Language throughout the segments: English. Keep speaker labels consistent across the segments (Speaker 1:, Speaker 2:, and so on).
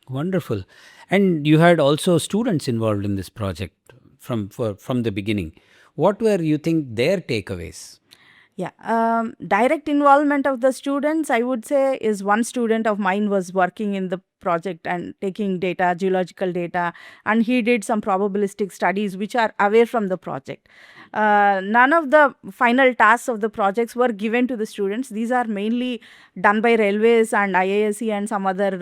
Speaker 1: Wonderful. And you had also students involved in this project from the beginning. What were you think their takeaways?
Speaker 2: Yeah, direct involvement of the students, I would say, is one student of mine was working in the project and taking data, geological data, and he did some probabilistic studies which are away from the project. None of the final tasks of the projects were given to the students. These are mainly done by railways and IISc and some other,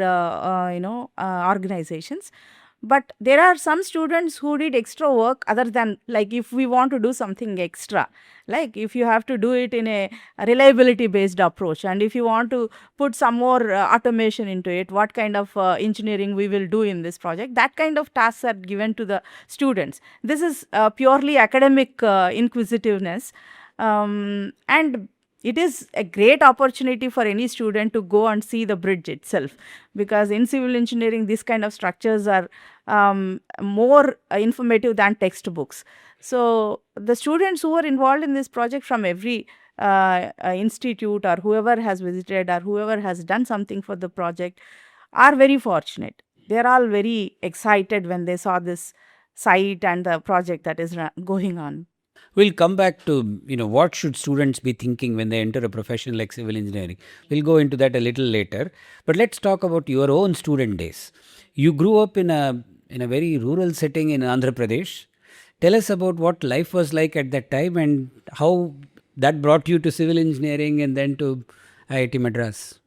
Speaker 2: organizations. But there are some students who did extra work other than, like, if we want to do something extra, like if you have to do it in a reliability based approach, and if you want to put some more automation into it, what kind of engineering we will do in this project, that kind of tasks are given to the students. This is purely academic inquisitiveness. And it is a great opportunity for any student to go and see the bridge itself, because in civil engineering these kind of structures are more informative than textbooks. So the students who were involved in this project from every institute, or whoever has visited, or whoever has done something for the project, are very fortunate. They're all very excited when they saw this site and the project that is going on.
Speaker 1: We'll come back to, what should students be thinking when they enter a profession like civil engineering. We'll go into that a little later. But let's talk about your own student days. You grew up in a very rural setting in Andhra Pradesh. Tell us about what life was like at that time and how that brought you to civil engineering and then to IIT Madras.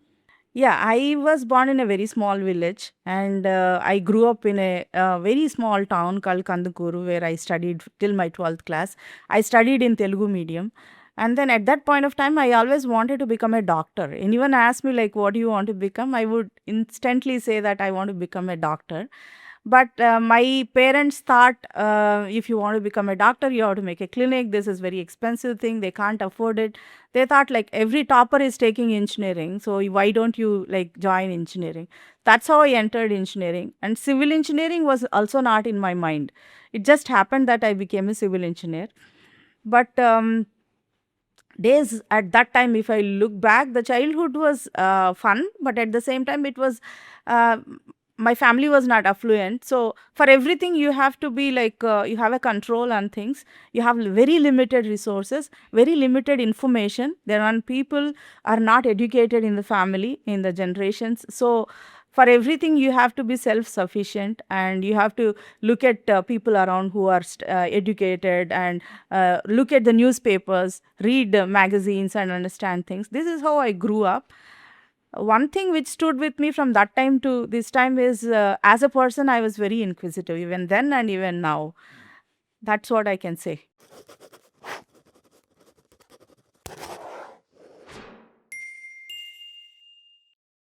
Speaker 2: Yeah, I was born in a very small village, and I grew up in a very small town called Kandukuru, where I studied till my 12th class. I studied in Telugu medium. And then at that point of time, I always wanted to become a doctor. Anyone asked me, like, what do you want to become? I would instantly say that I want to become a doctor. But my parents thought, if you want to become a doctor, you have to make a clinic. This is very expensive thing. They can't afford it. They thought, like, every topper is taking engineering, so why don't you, like, join engineering? That's how I entered engineering. And civil engineering was also not in my mind. It just happened that I became a civil engineer. But days at that time, if I look back, the childhood was fun, but at the same time it was uh, my family was not affluent, so for everything you have to be like, you have a control on things. You have very limited resources, very limited information. There are people are not educated in the family, in the generations. So for everything you have to be self sufficient, and you have to look at people around who are educated, and look at the newspapers, read magazines, and understand things. This is how I grew up. One thing which stood with me from that time to this time is, as a person, I was very inquisitive, even then and even now. That's what I can say.